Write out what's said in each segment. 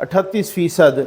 38%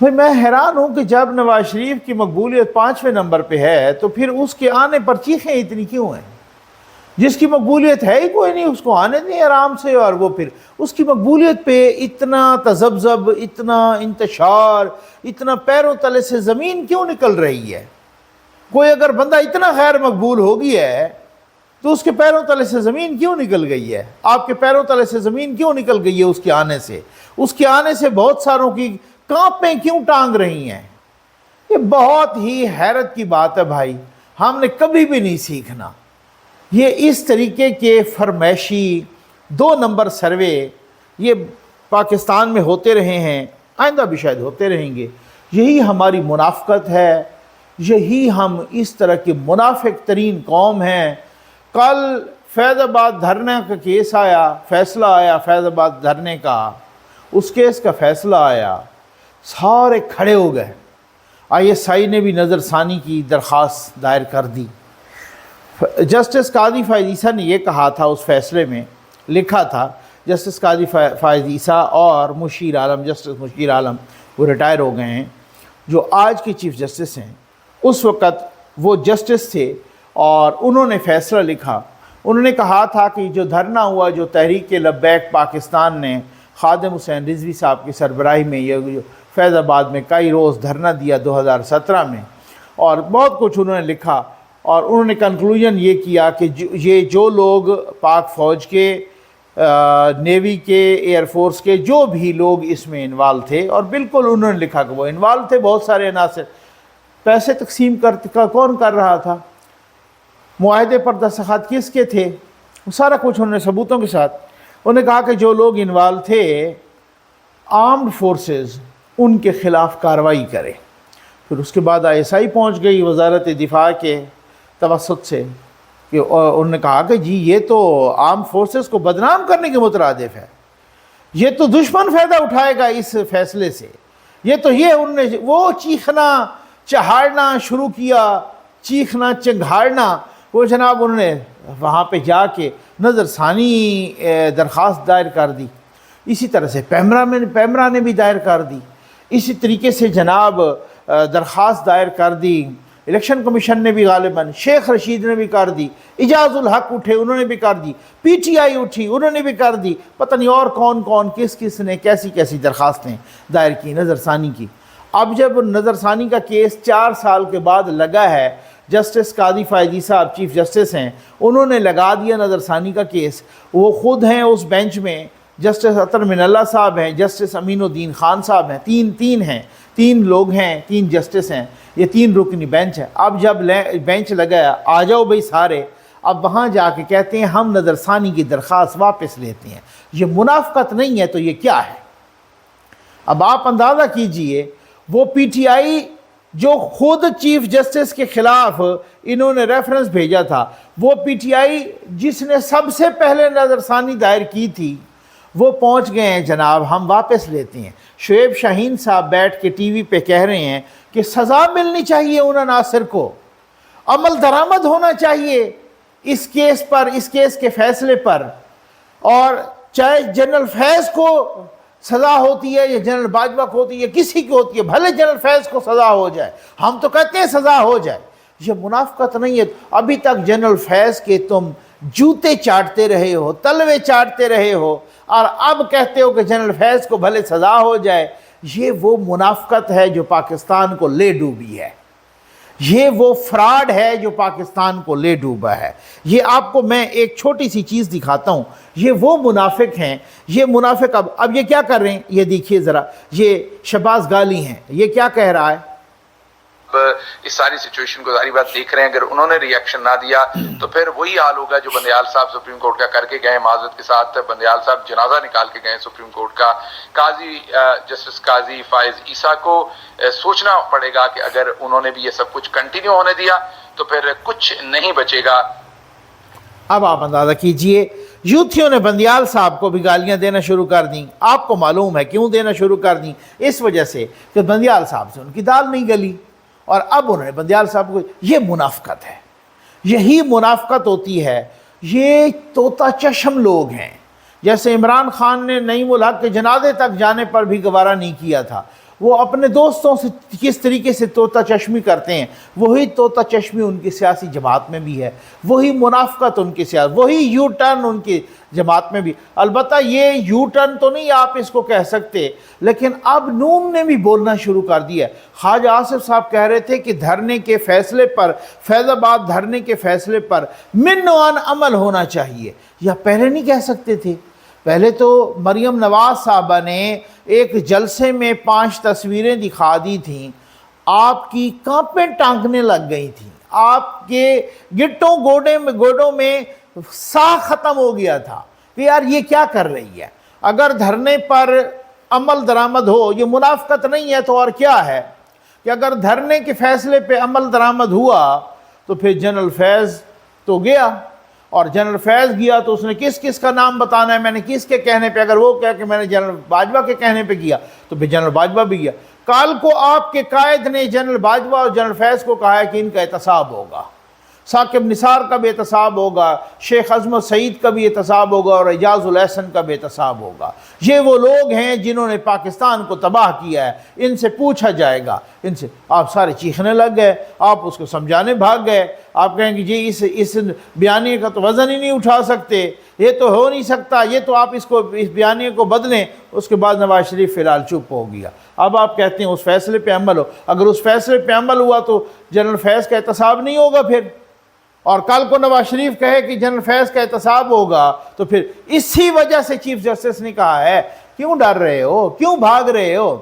بھائی میں حیران ہوں کہ جب نواز شریف کی مقبولیت 5ویں نمبر پہ ہے تو پھر اس کے آنے پر چیخیں اتنی کیوں ہیں؟ جس کی مقبولیت ہے ہی کوئی نہیں، اس کو آنے دیں آرام سے، اور وہ پھر اس کی مقبولیت پہ اتنا تذبذب، اتنا انتشار، اتنا پیروں تلے سے زمین کیوں نکل رہی ہے؟ کوئی اگر بندہ اتنا غیر مقبول ہو گیا ہے تو اس کے پیروں تلے سے زمین کیوں نکل گئی ہے؟ آپ کے پیروں تلے سے زمین کیوں نکل گئی ہے اس کے آنے سے؟ اس کے آنے سے بہت ساروں کی کانپیں کیوں ٹانگ رہی ہیں؟ یہ بہت ہی حیرت کی بات ہے بھائی، ہم نے کبھی بھی نہیں سیکھنا۔ یہ اس طریقے کے فرمائشی 2 نمبر سروے یہ پاکستان میں ہوتے رہے ہیں، آئندہ بھی شاید ہوتے رہیں گے۔ یہی ہماری منافقت ہے، یہی ہم اس طرح کی منافق ترین قوم ہیں۔ کل فیض آباد دھرنے کا کیس آیا، فیصلہ آیا فیض آباد دھرنے کا، اس کیس کا فیصلہ آیا، سارے کھڑے ہو گئے۔ ISI نے بھی نظر ثانی کی درخواست دائر کر دی۔ جسٹس قاضی فائز عیسیٰ نے یہ کہا تھا، اس فیصلے میں لکھا تھا، جسٹس قاضی فائز عیسیٰ اور مشیر عالم، جسٹس مشیر عالم وہ ریٹائر ہو گئے ہیں، جو آج کے چیف جسٹس ہیں، اس وقت وہ جسٹس تھے اور انہوں نے فیصلہ لکھا۔ انہوں نے کہا تھا کہ جو دھرنا ہوا، جو تحریک لبیک پاکستان نے خادم حسین رضوی صاحب کی سربراہی میں یہ فیض آباد میں کئی روز دھرنا دیا 2017 میں، اور بہت کچھ انہوں نے لکھا، اور انہوں نے کنکلوژن یہ کیا کہ یہ جو لوگ پاک فوج کے، نیوی کے، ایئر فورس کے، جو بھی لوگ اس میں انوالو تھے، اور بالکل انہوں نے لکھا کہ وہ انوالو تھے، بہت سارے عناصر۔ پیسے تقسیم کون کر رہا تھا؟ معاہدے پر دستخط کس کے تھے؟ وہ سارا کچھ انہوں نے ثبوتوں کے ساتھ انہوں نے کہا کہ جو لوگ انوالو تھے آرمڈ فورسز ان کے خلاف کارروائی کرے۔ پھر اس کے بعد ISI پہنچ گئی وزارت دفاع کے توسط سے کہ انہوں نے کہا کہ جی یہ تو آرم فورسز کو بدنام کرنے کے مترادف ہے، یہ تو دشمن فائدہ اٹھائے گا اس فیصلے سے، یہ تو انہوں نے وہ چیخنا چہاڑنا شروع کیا، چیخنا چنگھاڑنا، وہ جناب انہوں نے وہاں پہ جا کے نظر ثانی درخواست دائر کر دی۔ اسی طرح سے پیمرا نے بھی دائر کر دی، اسی طریقے سے جناب درخواست دائر کر دی، الیکشن کمیشن نے بھی غالباً، شیخ رشید نے بھی کر دی، اجاز الحق اٹھے انہوں نے بھی کر دی، PTI اٹھی انہوں نے بھی کر دی، پتہ نہیں اور کون کس نے کیسی درخواستیں دائر کی، نظر ثانی کی۔ اب جب نظر ثانی کا کیس 4 سال کے بعد لگا ہے، جسٹس قاضی فائز عیسیٰ صاحب چیف جسٹس ہیں، انہوں نے لگا دیا نظر ثانی کا کیس، وہ خود ہیں اس بینچ میں، جسٹس عطر من اللہ صاحب ہیں، جسٹس امین الدین خان صاحب ہیں، تین لوگ ہیں، 3 جسٹس ہیں، یہ 3 رکنی بینچ ہے۔ اب جب بینچ لگا، آ جاؤ بھئی سارے، اب وہاں جا کے کہتے ہیں ہم نظر ثانی کی درخواست واپس لیتے ہیں۔ یہ منافقت نہیں ہے تو یہ کیا ہے؟ اب آپ اندازہ کیجئے، وہ PTI جو خود چیف جسٹس کے خلاف انہوں نے ریفرنس بھیجا تھا، وہ PTI جس نے سب سے پہلے نظر ثانی دائر کی تھی، وہ پہنچ گئے ہیں جناب ہم واپس لیتے ہیں۔ شعیب شاہین صاحب بیٹھ کے TV پہ کہہ رہے ہیں کہ سزا ملنی چاہیے ان عناصر کو، عمل درآمد ہونا چاہیے اس کیس پر، اس کیس کے فیصلے پر، اور چاہے جنرل فیض کو سزا ہوتی ہے یا جنرل باجوہ کو ہوتی ہے، کسی کو ہوتی ہے، بھلے جنرل فیض کو سزا ہو جائے، ہم تو کہتے ہیں سزا ہو جائے۔ یہ منافقت نہیں ہے؟ ابھی تک جنرل فیض کے تم جوتے چاٹتے رہے ہو، تلوے چاٹتے رہے ہو، اور اب کہتے ہو کہ جنرل فیض کو بھلے سزا ہو جائے۔ یہ وہ منافقت ہے جو پاکستان کو لے ڈوبی ہے، یہ وہ فراڈ ہے جو پاکستان کو لے ڈوبا ہے۔ یہ آپ کو میں ایک چھوٹی سی چیز دکھاتا ہوں، یہ وہ منافق ہیں، یہ منافق اب یہ کیا کر رہے ہیں، یہ دیکھیے ذرا، یہ شہباز غالی ہیں، یہ کیا کہہ رہا ہے؟ اس ساری سچویشن کو ظاہری بات دیکھ رہے ہیں، اگر انہوں نے ریئیکشن نہ دیا تو پھر وہی حال ہوگا جو بندیال صاحب سپریم کورٹ کا کر کے گئے، معذرت کے ساتھ بندیال صاحب جنازہ نکال کے گئے سپریم کورٹ کا۔ جسٹس قاضی فائز عیسیٰ کو سوچنا پڑے گا کہ اگر انہوں نے بھی یہ سب کچھ کنٹینیو ہونے دیا تو پھر کچھ نہیں بچے گا۔ اب آپ اندازہ کیجئے، یوتھیوں نے بندیال صاحب کو بھی گالیاں دینا شروع کر دیں۔ آپ کو معلوم ہے کیوں دینا شروع کر دیں؟ اس وجہ سے کہ بندیال صاحب سے ان کی دال نہیں گلی، اور اب انہوں نے بندیال صاحب کو، یہ منافقت ہے، یہی منافقت ہوتی ہے۔ یہ طوطا چشم لوگ ہیں، جیسے عمران خان نے نعیم الحق کے جنازے تک جانے پر بھی گوارہ نہیں کیا تھا، وہ اپنے دوستوں سے کس طریقے سے طوطا چشمی کرتے ہیں، وہی طوطا چشمی ان کی سیاسی جماعت میں بھی ہے، وہی منافقت ان کی سیاست، وہی یو ٹرن ان کی جماعت میں بھی۔ البتہ یہ یو ٹرن تو نہیں آپ اس کو کہہ سکتے، لیکن اب نون نے بھی بولنا شروع کر دیا ہے۔ خواجہ آصف صاحب کہہ رہے تھے کہ دھرنے کے فیصلے پر، فیض آباد دھرنے کے فیصلے پر من وان عمل ہونا چاہیے، یا پہلے نہیں کہہ سکتے تھے؟ پہلے تو مریم نواز صاحبہ نے ایک جلسے میں 5 تصویریں دکھا دی تھیں، آپ کی کانپیں ٹانکنے لگ گئی تھیں، آپ کے گٹوں گوڑوں میں ساہ ختم ہو گیا تھا کہ یار یہ کیا کر رہی ہے۔ اگر دھرنے پر عمل درآمد ہو، یہ منافقت نہیں ہے تو اور کیا ہے، کہ اگر دھرنے کے فیصلے پہ عمل درآمد ہوا تو پھر جنرل فیض تو گیا، اور جنرل فیض گیا تو اس نے کس کس کا نام بتانا ہے، میں نے کس کے کہنے پہ، اگر وہ کہا کہ میں نے جنرل باجوہ کے کہنے پہ کیا تو پھر جنرل باجوہ بھی گیا۔ کال کو آپ کے قائد نے جنرل باجوہ اور جنرل فیض کو کہا ہے کہ ان کا احتساب ہوگا، ثاقب نثار کا بھی احتساب ہوگا، شیخ عظمت سعید کا بھی احتساب ہوگا، اور اعجاز الاحسن کا بھی احتساب ہوگا۔ یہ وہ لوگ ہیں جنہوں نے پاکستان کو تباہ کیا ہے، ان سے پوچھا جائے گا، ان سے۔ آپ سارے چیخنے لگ گئے، آپ اس کو سمجھانے بھاگ گئے، آپ کہیں گے جی اس بیانیے کا تو وزن ہی نہیں اٹھا سکتے، یہ تو ہو نہیں سکتا، یہ تو آپ اس بیانیے کو بدلیں۔ اس کے بعد نواز شریف فی الحال چپ ہو گیا۔ اب آپ کہتے ہیں اس فیصلے پہ عمل ہو، اگر اس فیصلے پہ عمل ہوا تو جنرل فیض کا احتساب نہیں ہوگا پھر، اور کل کو نواز شریف کہے کہ جنرل فیض کا احتساب ہوگا تو پھر اسی وجہ سے چیف جسٹس نے کہا ہے کیوں ڈر رہے ہو، کیوں بھاگ رہے ہو؟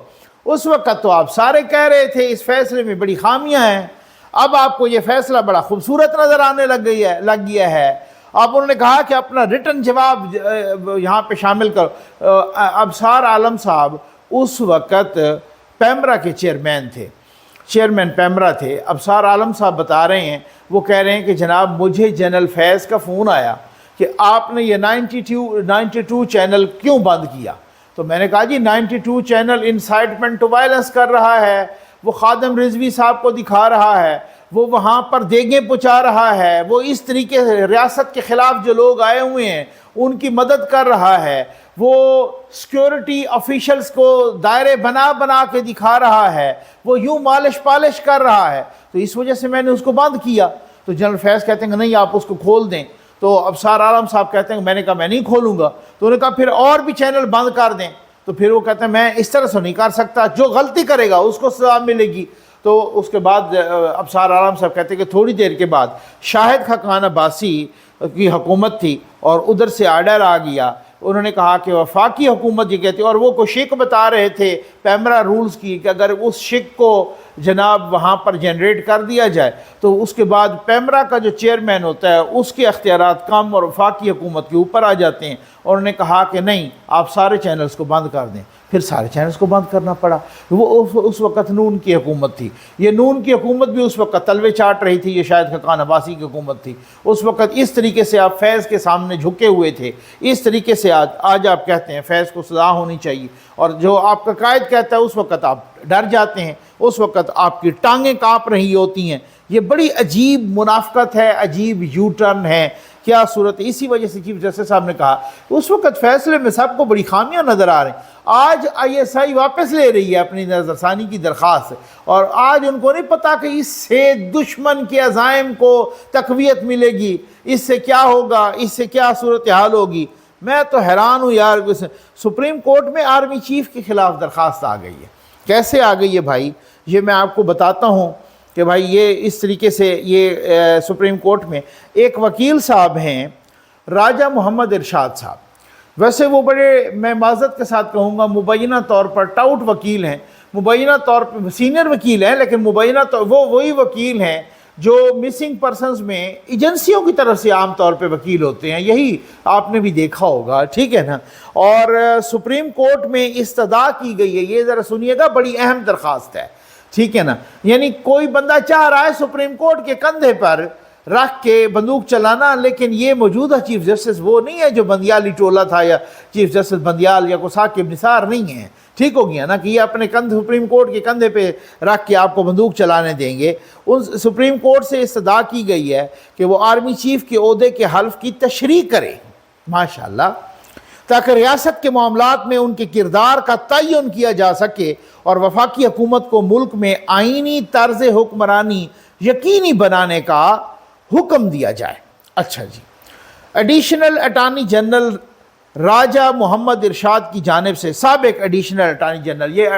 اس وقت تو آپ سارے کہہ رہے تھے اس فیصلے میں بڑی خامیاں ہیں، اب آپ کو یہ فیصلہ بڑا خوبصورت نظر آنے لگ گیا ہے۔ اب انہوں نے کہا کہ اپنا ریٹن جواب یہاں پہ شامل کرو۔ ابصار عالم صاحب اس وقت پیمرا کے چیئرمین تھے، چیئرمین پیمرا تھے۔ ابصار عالم صاحب بتا رہے ہیں، وہ کہہ رہے ہیں کہ جناب مجھے جنرل فیض کا فون آیا کہ آپ نے یہ 92 چینل کیوں بند کیا؟ تو میں نے کہا جی 92 چینل انسائٹمنٹ ٹو وائلنس کر رہا ہے، وہ خادم رضوی صاحب کو دکھا رہا ہے، وہ وہاں پر دیگیں پہنچا رہا ہے، وہ اس طریقے سے ریاست کے خلاف جو لوگ آئے ہوئے ہیں ان کی مدد کر رہا ہے، وہ سیکیورٹی آفیشلز کو دائرے بنا کے دکھا رہا ہے، وہ یوں مالش پالش کر رہا ہے، تو اس وجہ سے میں نے اس کو بند کیا۔ تو جنرل فیض کہتے ہیں کہ نہیں آپ اس کو کھول دیں، تو ابصار عالم صاحب کہتے ہیں کہ میں نے کہا میں نہیں کھولوں گا، تو انہوں نے کہا پھر اور بھی چینل بند کر دیں، تو پھر وہ کہتے ہیں میں اس طرح سے نہیں کر سکتا، جو غلطی کرے گا اس کو سزا ملے گی۔ تو اس کے بعد ابصار عالم صاحب کہتے ہیں کہ تھوڑی دیر کے بعد شاہد خاقان عباسی کی حکومت تھی اور ادھر سے آرڈر آ گیا، انہوں نے کہا کہ وفاقی حکومت یہ کہتی ہے، اور وہ کو شک بتا رہے تھے پیمرا رولز کی کہ اگر اس شک کو جناب وہاں پر جنریٹ کر دیا جائے تو اس کے بعد پیمرا کا جو چیئرمین ہوتا ہے اس کے اختیارات کم اور وفاقی حکومت کے اوپر آ جاتے ہیں۔ اور انہوں نے کہا کہ نہیں آپ سارے چینلز کو بند کر دیں، پھر سارے چینلز کو بند کرنا پڑا۔ وہ اس وقت نون کی حکومت تھی، یہ نون کی حکومت بھی اس وقت تلوے چاٹ رہی تھی، یہ شاہد خاقان عباسی کی حکومت تھی اس وقت۔ اس طریقے سے آپ فیض کے سامنے جھکے ہوئے تھے، اس طریقے سے آج آپ کہتے ہیں فیض کو سزا ہونی چاہیے، اور جو آپ کا قائد کہتا ہے اس وقت آپ ڈر جاتے ہیں، اس وقت آپ کی ٹانگیں کانپ رہی ہوتی ہیں۔ یہ بڑی عجیب منافقت ہے، عجیب یو ٹرن ہے، کیا صورت ہے؟ اسی وجہ سے چیف جسٹس صاحب نے کہا اس وقت فیصلے میں سب کو بڑی خامیاں نظر آ رہے ہیں۔ آج ISI واپس لے رہی ہے اپنی نظر ثانی کی درخواست، اور آج ان کو نہیں پتا کہ اس سے دشمن کے عزائم کو تقویت ملے گی، اس سے کیا ہوگا، اس سے کیا صورتحال ہوگی۔ میں تو حیران ہوں یار، سپریم کورٹ میں آرمی چیف کے خلاف درخواست آ گئی ہے، کیسے آ گئی ہے بھائی؟ یہ میں آپ کو بتاتا ہوں کہ بھائی یہ اس طریقے سے یہ سپریم کورٹ میں ایک وکیل صاحب ہیں راجہ محمد ارشاد صاحب، ویسے وہ بڑے میں معذرت کے ساتھ کہوں گا مبینہ طور پر ٹاؤٹ وکیل ہیں، مبینہ طور پر سینئر وکیل ہیں، لیکن مبینہ طور وہ وہی وکیل ہیں جو مسنگ پرسنز میں ایجنسیوں کی طرف سے عام طور پہ وکیل ہوتے ہیں، یہی آپ نے بھی دیکھا ہوگا، ٹھیک ہے نا۔ اور سپریم کورٹ میں استدعا کی گئی ہے، یہ ذرا سنیے گا، بڑی اہم درخواست ہے، ٹھیک ہے نا۔ یعنی کوئی بندہ چاہ رہا ہے سپریم کورٹ کے کندھے پر رکھ کے بندوق چلانا، لیکن یہ موجودہ چیف جسٹس وہ نہیں ہے جو بندیالی ٹولہ تھا، یا چیف جسٹس بندیال یا کوئی ثاقب نثار نہیں ہے، ٹھیک ہو گیا نا، کہ یہ اپنے کندھے سپریم کورٹ کے کندھے پہ رکھ کے آپ کو بندوق چلانے دیں گے۔ ان سپریم کورٹ سے استدعا کی گئی ہے کہ وہ آرمی چیف کے عہدے کے حلف کی تشریح کرے، ماشاءاللہ۔ تاکہ ریاست کے معاملات میں ان کے کردار کا تعین کیا جا سکے اور وفاقی حکومت کو ملک میں آئینی طرز حکمرانی یقینی بنانے کا حکم دیا جائے۔ اچھا جی، ایڈیشنل اٹارنی جنرل راجہ محمد ارشاد کی جانب سے، سابق ایڈیشنل اٹارنی جنرل، یہ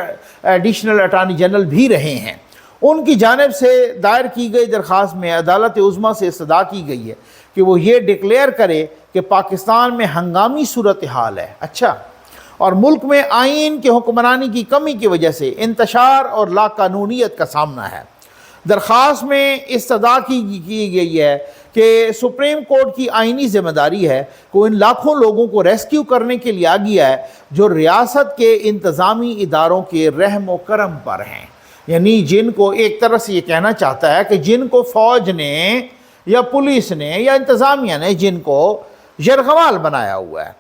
ایڈیشنل اٹارنی جنرل بھی رہے ہیں، ان کی جانب سے دائر کی گئی درخواست میں عدالت عظمیٰ سے استدعا کی گئی ہے کہ وہ یہ ڈکلیئر کرے کہ پاکستان میں ہنگامی صورتحال ہے، اچھا، اور ملک میں آئین کے حکمرانی کی کمی کی وجہ سے انتشار اور لا قانونیت کا سامنا ہے۔ درخواست میں استدعا کی گئی ہے کہ سپریم کورٹ کی آئینی ذمہ داری ہے کہ ان لاکھوں لوگوں کو ریسکیو کرنے کے لیے آگیا ہے جو ریاست کے انتظامی اداروں کے رحم و کرم پر ہیں، یعنی جن کو ایک طرح سے یہ کہنا چاہتا ہے کہ جن کو فوج نے یا پولیس نے یا انتظامیہ نے جن کو یرغمال بنایا ہوا ہے۔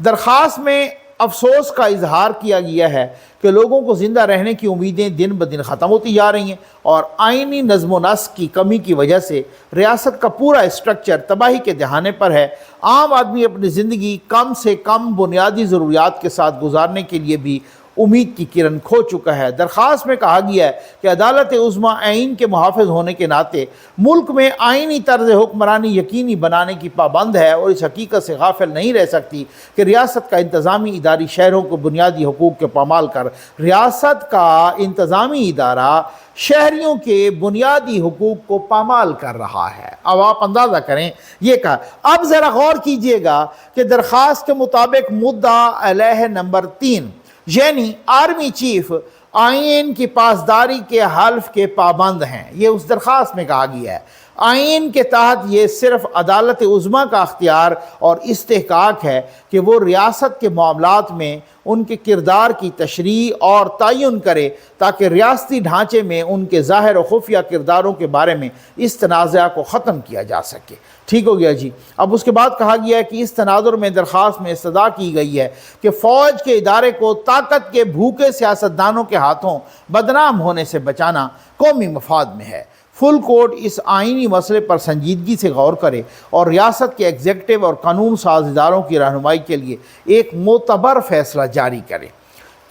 درخواست میں افسوس کا اظہار کیا گیا ہے کہ لوگوں کو زندہ رہنے کی امیدیں دن بدن ختم ہوتی جا رہی ہیں اور آئینی نظم و نسق کی کمی کی وجہ سے ریاست کا پورا اسٹرکچر تباہی کے دہانے پر ہے۔ عام آدمی اپنی زندگی کم سے کم بنیادی ضروریات کے ساتھ گزارنے کے لیے بھی امید کی کرن کھو چکا ہے۔ درخواست میں کہا گیا ہے کہ عدالت عظمیٰ آئین کے محافظ ہونے کے ناطے ملک میں آئینی طرز حکمرانی یقینی بنانے کی پابند ہے اور اس حقیقت سے غافل نہیں رہ سکتی کہ ریاست کا انتظامی اداری شہریوں کو بنیادی حقوق کے پامال کر ریاست کا انتظامی ادارہ شہریوں کے بنیادی حقوق کو پامال کر رہا ہے۔ اب آپ اندازہ کریں یہ کہا۔ اب ذرا غور کیجئے گا کہ درخواست کے مطابق مدعا علیہ نمبر 3 یعنی آرمی چیف آئین کی پاسداری کے حلف کے پابند ہیں، یہ اس درخواست میں کہا گیا ہے۔ آئین کے تحت یہ صرف عدالت عظمیٰ کا اختیار اور استحقاق ہے کہ وہ ریاست کے معاملات میں ان کے کردار کی تشریح اور تعین کرے تاکہ ریاستی ڈھانچے میں ان کے ظاہر و خفیہ کرداروں کے بارے میں اس تنازع کو ختم کیا جا سکے۔ ٹھیک ہو گیا جی۔ اب اس کے بعد کہا گیا ہے کہ اس تناظر میں درخواست میں استدعا کی گئی ہے کہ فوج کے ادارے کو طاقت کے بھوکے سیاستدانوں کے ہاتھوں بدنام ہونے سے بچانا قومی مفاد میں ہے۔ فل کورٹ اس آئینی مسئلے پر سنجیدگی سے غور کرے اور ریاست کے ایگزیکٹو اور قانون ساز اداروں کی رہنمائی کے لیے ایک معتبر فیصلہ جاری کرے۔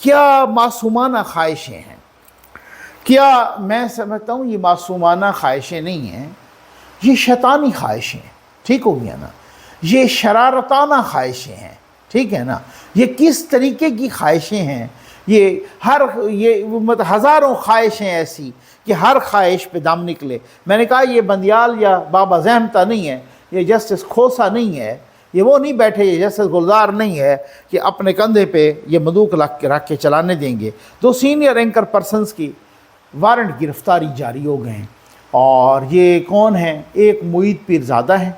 کیا معصومانہ خواہشیں ہیں؟ کیا میں سمجھتا ہوں یہ معصومانہ خواہشیں نہیں ہیں، یہ شیطانی خواہشیں ہیں، ٹھیک ہو گیا نا، یہ شرارتانہ خواہشیں ہیں، ٹھیک ہے نا۔ یہ کس طریقے کی خواہشیں ہیں؟ یہ ہزاروں خواہشیں ایسی کہ ہر خواہش پہ دم نکلے۔ میں نے کہا یہ بندیال یا بابا زحمتہ نہیں ہے، یہ جسٹس کھوسا نہیں ہے، یہ وہ نہیں بیٹھے، یہ جسٹس گلزار نہیں ہے کہ اپنے کندھے پہ یہ بندوق رکھ کے چلانے دیں گے۔ 2 سینئر اینکر پرسنز کی وارنٹ گرفتاری جاری ہو گئے ہیں، اور یہ کون ہیں؟ ایک معید پیرزادہ ہیں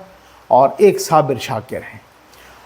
اور ایک صابر شاکر ہیں،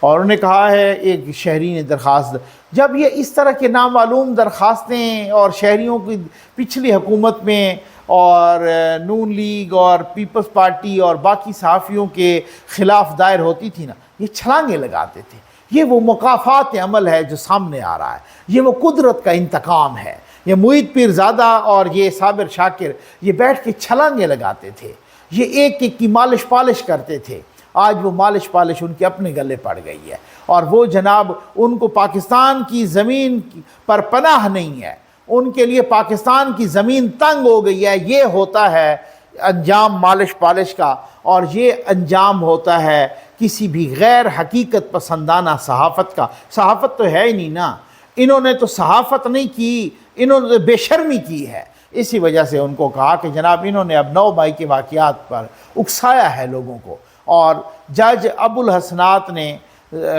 اور انہوں نے کہا ہے ایک شہری نے درخواست، جب یہ اس طرح کے نامعلوم درخواستیں اور شہریوں کی پچھلی حکومت میں اور نون لیگ اور پیپلز پارٹی اور باقی صحافیوں کے خلاف دائر ہوتی تھی نا، یہ چھلانگیں لگاتے تھے۔ یہ وہ مکافات عمل ہے جو سامنے آ رہا ہے، یہ وہ قدرت کا انتقام ہے۔ یہ معید پیرزادہ اور یہ صابر شاکر یہ بیٹھ کے چھلانگیں لگاتے تھے، یہ ایک ایک کی مالش پالش کرتے تھے۔ آج وہ مالش پالش ان کے اپنے گلے پڑ گئی ہے، اور وہ جناب ان کو پاکستان کی زمین پر پناہ نہیں ہے، ان کے لیے پاکستان کی زمین تنگ ہو گئی ہے۔ یہ ہوتا ہے انجام مالش پالش کا، اور یہ انجام ہوتا ہے کسی بھی غیر حقیقت پسندانہ صحافت کا۔ صحافت تو ہے ہی نہیں نا، انہوں نے تو صحافت نہیں کی، انہوں نے بے شرمی کی ہے۔ اسی وجہ سے ان کو کہا کہ جناب انہوں نے اب 9 مئی کے واقعات پر اکسایا ہے لوگوں کو، اور جج ابو الحسنات نے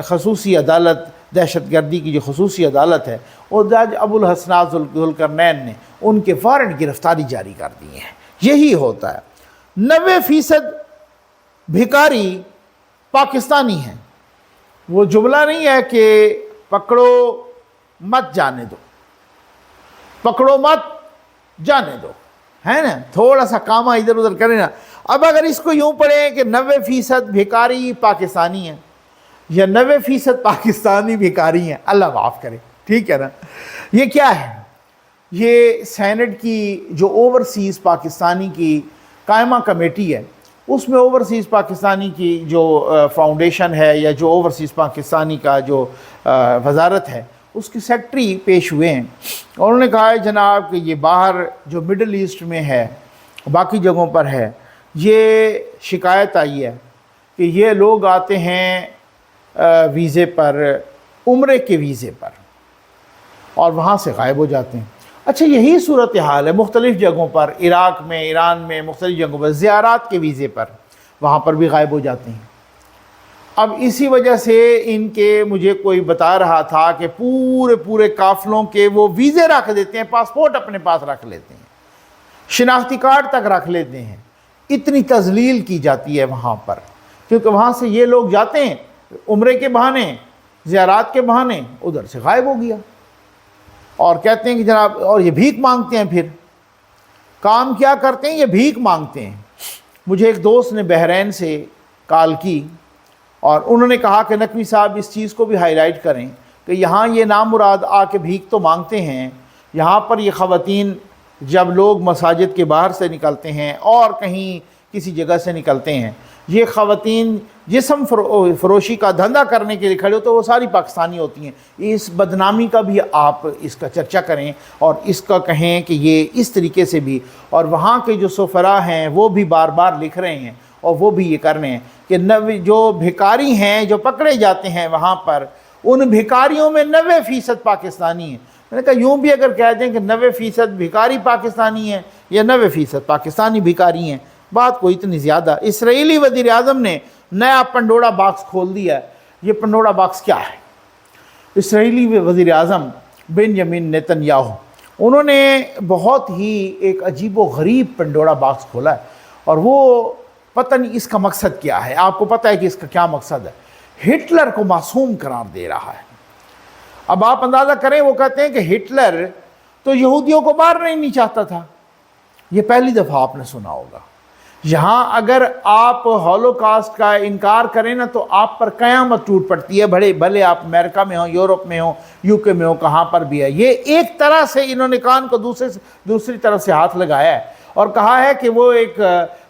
خصوصی عدالت، دہشت گردی کی جو خصوصی عدالت ہے، اور جج ابو الحسنات ذوالقرنین نے ان کے وارنٹ گرفتاری جاری کر دی ہیں۔ یہی ہوتا ہے۔ 90% بھکاری پاکستانی ہیں۔ وہ جملہ نہیں ہے کہ پکڑو مت جانے دو، پکڑو مت جانے دو، ہے نا، تھوڑا سا کامہ ادھر ادھر کریں نا۔ اب اگر اس کو یوں پڑھیں کہ 90% بھکاری پاکستانی ہیں یا 90% پاکستانی بھکاری ہیں، اللہ معاف کرے، ٹھیک ہے نا۔ یہ کیا ہے؟ یہ سینٹ کی جو اوورسیز پاکستانی کی قائمہ کمیٹی ہے، اس میں اوورسیز پاکستانی کی جو فاؤنڈیشن ہے یا جو اوورسیز پاکستانی کا جو وزارت ہے اس کی سیکٹری پیش ہوئے ہیں، اور انہوں نے کہا ہے جناب کہ یہ باہر جو مڈل ایسٹ میں ہے، باقی جگہوں پر ہے، یہ شکایت آئی ہے کہ یہ لوگ آتے ہیں ویزے پر، عمرے کے ویزے پر، اور وہاں سے غائب ہو جاتے ہیں۔ اچھا، یہی صورتحال ہے مختلف جگہوں پر، عراق میں، ایران میں، مختلف جگہوں پر زیارات کے ویزے پر، وہاں پر بھی غائب ہو جاتے ہیں۔ اب اسی وجہ سے ان کے، مجھے کوئی بتا رہا تھا کہ پورے قافلوں کے وہ ویزے رکھ دیتے ہیں، پاسپورٹ اپنے پاس رکھ لیتے ہیں، شناختی کارڈ تک رکھ لیتے ہیں۔ اتنی تذلیل کی جاتی ہے وہاں پر، کیونکہ وہاں سے یہ لوگ جاتے ہیں عمرے کے بہانے، زیارات کے بہانے، ادھر سے غائب ہو گیا، اور کہتے ہیں کہ جناب، اور یہ بھیک مانگتے ہیں، پھر کام کیا کرتے ہیں، یہ بھیک مانگتے ہیں۔ مجھے ایک دوست نے بحرین سے کال کی، اور انہوں نے کہا کہ نقوی صاحب اس چیز کو بھی ہائی لائٹ کریں کہ یہاں یہ نامراد آ کے بھیک تو مانگتے ہیں، یہاں پر یہ خواتین جب لوگ مساجد کے باہر سے نکلتے ہیں اور کہیں کسی جگہ سے نکلتے ہیں، یہ خواتین جسم فروشی کا دھندا کرنے کے لیے کھڑے ہوتے ہیں، وہ ساری پاکستانی ہوتی ہیں۔ اس بدنامی کا بھی آپ اس کا چرچا کریں اور اس کا کہیں کہ یہ اس طریقے سے بھی، اور وہاں کے جو سفراء ہیں وہ بھی بار بار لکھ رہے ہیں اور وہ بھی یہ کر رہے ہیں کہ جو بھکاری ہیں جو پکڑے جاتے ہیں وہاں پر، ان بھکاریوں میں 90% پاکستانی ہیں۔ میں نے کہا یوں بھی اگر کہہ دیں کہ 90% بھکاری پاکستانی ہیں یا 90% پاکستانی بھکاری ہیں، بات کوئی اتنی زیادہ۔ اسرائیلی وزیر اعظم نے نیا پنڈورا باکس کھول دیا ہے۔ یہ پنڈورا باکس کیا ہے؟ اسرائیلی وزیر اعظم بنیامین نیتن یاہو، انہوں نے بہت ہی ایک عجیب و غریب پنڈورا باکس کھولا ہے، اور وہ پتہ نہیں اس کا مقصد کیا ہے۔ آپ کو پتہ ہے کہ اس کا کیا مقصد ہے؟ ہٹلر کو معصوم قرار دے رہا ہے۔ اب آپ اندازہ کریں، وہ کہتے ہیں کہ ہٹلر تو یہودیوں کو مارنا ہی نہیں چاہتا تھا۔ یہ پہلی دفعہ آپ نے سنا ہوگا۔ یہاں اگر آپ ہولوکاسٹ کا انکار کریں نا تو آپ پر قیامت ٹوٹ پڑتی ہے، بھلے آپ امریکہ میں ہوں، یورپ میں ہوں، یو کے میں ہوں، کہاں پر بھی ہے۔ یہ ایک طرح سے انہوں نے کان کو دوسری طرف سے ہاتھ لگایا ہے اور کہا ہے کہ وہ ایک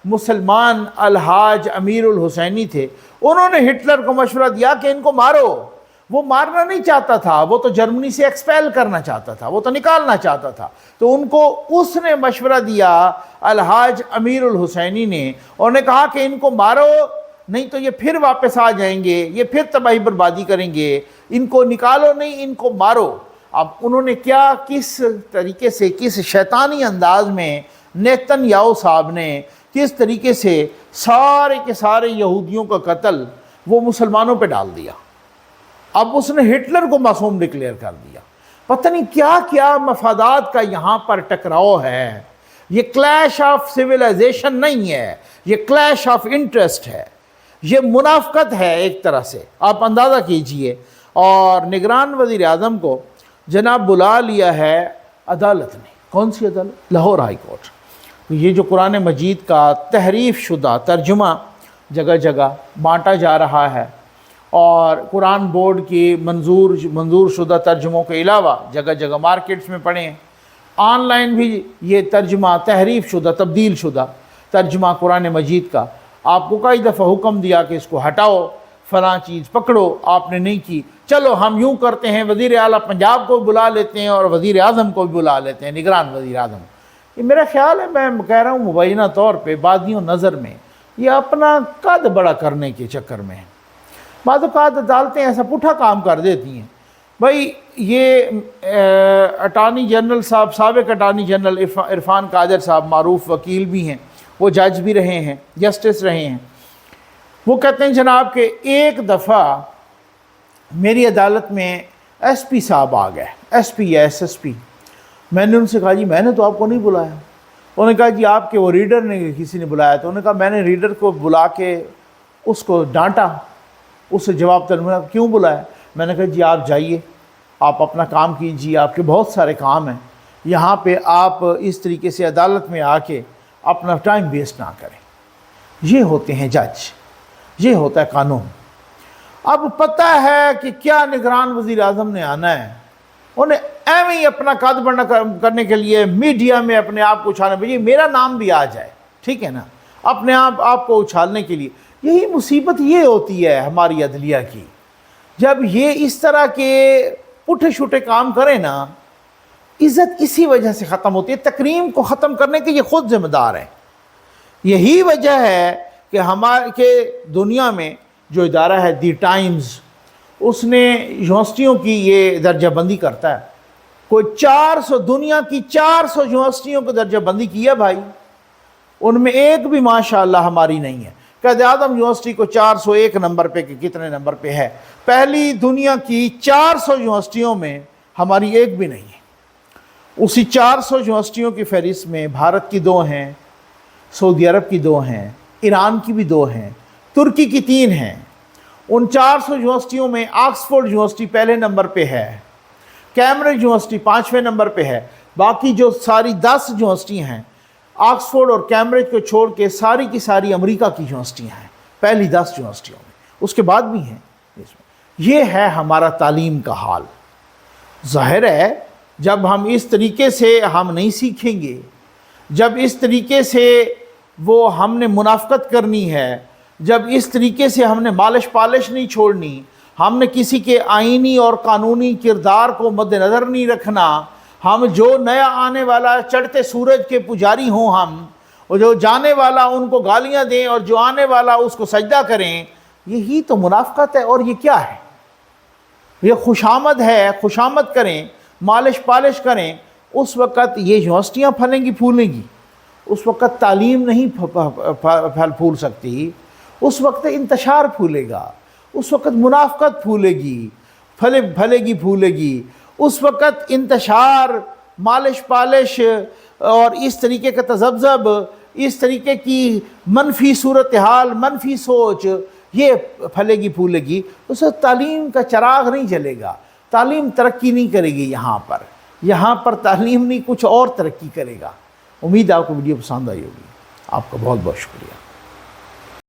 مسلمان الحاج امیر الحسینی تھے، انہوں نے ہٹلر کو مشورہ دیا کہ ان کو مارو۔ وہ مارنا نہیں چاہتا تھا، وہ تو جرمنی سے ایکسپیل کرنا چاہتا تھا، وہ تو نکالنا چاہتا تھا۔ تو ان کو اس نے مشورہ دیا الحاج امیر الحسینی نے، اور نے کہا کہ ان کو مارو، نہیں تو یہ پھر واپس آ جائیں گے، یہ پھر تباہی بربادی کریں گے، ان کو نکالو نہیں، ان کو مارو۔ اب انہوں نے کیا، کس طریقے سے، کس شیطانی انداز میں نیتن یاہو صاحب نے کس طریقے سے سارے کے سارے یہودیوں کا قتل وہ مسلمانوں پہ ڈال دیا۔ اب اس نے ہٹلر کو معصوم ڈکلیئر کر دیا۔ پتہ نہیں کیا کیا مفادات کا یہاں پر ٹکراؤ ہے۔ یہ کلیش آف سویلائزیشن نہیں ہے، یہ کلیش آف انٹرسٹ ہے، یہ منافقت ہے ایک طرح سے، آپ اندازہ کیجئے۔ اور نگران وزیر اعظم کو جناب بلا لیا ہے عدالت نے۔ کون سی عدالت؟ Lahore high court. یہ جو قرآن مجید کا تحریف شدہ ترجمہ جگہ جگہ بانٹا جا رہا ہے، اور قرآن بورڈ کی منظور شدہ ترجموں کے علاوہ جگہ جگہ مارکیٹس میں پڑھیں، آن لائن بھی یہ ترجمہ تحریف شدہ، تبدیل شدہ ترجمہ قرآن مجید کا، آپ کو کئی دفعہ حکم دیا کہ اس کو ہٹاؤ، فلاں چیز پکڑو، آپ نے نہیں کی۔ چلو ہم یوں کرتے ہیں، وزیر اعلیٰ پنجاب کو بلا لیتے ہیں اور وزیر اعظم کو بھی بلا لیتے ہیں، نگران وزیر اعظم۔ یہ میرا خیال ہے، میں کہہ رہا ہوں مبینہ طور پہ بادیوں نظر میں، یہ اپنا قد بڑا کرنے کے چکر میں ہیں۔ بعض اوقات عدالتیں ایسا پٹھا کام کر دیتی ہیں۔ بھائی یہ اٹارنی جنرل صاحب، سابق اٹارنی جنرل عرفان قادر صاحب، معروف وکیل بھی ہیں، وہ جج بھی رہے ہیں، جسٹس رہے ہیں، وہ کہتے ہیں جناب کہ ایک دفعہ میری عدالت میں ایس پی صاحب آ گئے، ایس پی یا ایس ایس پی۔ میں نے ان سے کہا جی میں نے تو آپ کو نہیں بلایا۔ انہوں نے کہا جی آپ کے وہ ریڈر نے کسی نے بلایا۔ تو انہوں نے کہا میں نے ریڈر کو بلا کے اس کو ڈانٹا، اس سے جواب طلبا، کیوں بلایا؟ میں نے کہا جی آپ جائیے، آپ اپنا کام کیجیے، آپ کے بہت سارے کام ہیں، یہاں پہ آپ اس طریقے سے عدالت میں آ کے اپنا ٹائم ویسٹ نہ کریں۔ یہ ہوتے ہیں جج، یہ ہوتا ہے قانون۔ اب پتہ ہے کہ کیا نگران وزیر اعظم نے آنا ہے، انہیں ایویں ہی اپنا قد بڑھنا کرنے کے لیے میڈیا میں اپنے آپ کو اچھانا، بھائی میرا نام بھی آ جائے، ٹھیک ہے نا، اپنے آپ کو اچھالنے کے لیے. یہی مصیبت یہ ہوتی ہے ہماری عدلیہ کی. جب یہ اس طرح کے پٹھے چھوٹے کام کریں نا، عزت اسی وجہ سے ختم ہوتی ہے. تکریم کو ختم کرنے کے یہ خود ذمہ دار ہیں. یہی وجہ ہے کہ دنیا میں جو ادارہ ہے دی ٹائمز، اس نے یونیورسٹیوں کی یہ درجہ بندی کرتا ہے. کوئی 400 دنیا کی 400 یونیورسٹیوں کو درجہ بندی کی ہے بھائی. ان میں ایک بھی ماشاءاللہ ہماری نہیں ہے. قائد اعظم یونیورسٹی کو 401 نمبر پہ کہ کتنے نمبر پہ ہے. پہلی دنیا کی 400 یونیورسٹیوں میں ہماری ایک بھی نہیں ہے. اسی 400 یونیورسٹیوں کی فہرست میں بھارت کی 2 ہیں، سعودی عرب کی 2 ہیں، ایران کی بھی 2 ہیں، ترکی کی 3 ہیں. ان 400 یونیورسٹیوں میں آکسفورڈ یونیورسٹی پہلے نمبر پہ ہے، کیمبرج یونیورسٹی 5ویں نمبر پہ ہے. باقی جو ساری 10 یونیورسٹی ہیں، آکسفورڈ اور کیمبرج کو چھوڑ کے ساری کی ساری امریکہ کی یونیورسٹیاں ہیں پہلی 10 یونیورسٹیوں میں. اس کے بعد بھی ہیں. یہ ہے ہمارا تعلیم کا حال. ظاہر ہے جب ہم اس طریقے سے ہم نہیں سیکھیں گے، جب اس طریقے سے وہ ہم نے منافقت کرنی ہے، جب اس طریقے سے ہم نے مالش پالش نہیں چھوڑنی، ہم نے کسی کے آئینی اور قانونی کردار کو مد نظر نہیں رکھنا، ہم جو نیا آنے والا چڑھتے سورج کے پجاری ہوں ہم، اور جو جانے والا ان کو گالیاں دیں اور جو آنے والا اس کو سجدہ کریں، یہی تو منافقت ہے. اور یہ کیا ہے؟ یہ خوشامد ہے. خوشامد کریں، مالش پالش کریں، اس وقت یہ یونیورسٹیاں پھلیں گی پھولیں گی. اس وقت تعلیم نہیں پھل پھول سکتی. اس وقت انتشار پھولے گا. اس وقت منافقت پھولے گی، پھلے گی پھولے گی. اس وقت انتشار، مالش پالش اور اس طریقے کا تذبذب، اس طریقے کی منفی صورتحال، منفی سوچ، یہ پھلے گی پھولے گی. اس وقت تعلیم کا چراغ نہیں جلے گا. تعلیم ترقی نہیں کرے گی. یہاں پر تعلیم نہیں، کچھ اور ترقی کرے گا. امید ہے آپ کو ویڈیو پسند آئی ہوگی. آپ کا بہت بہت شکریہ.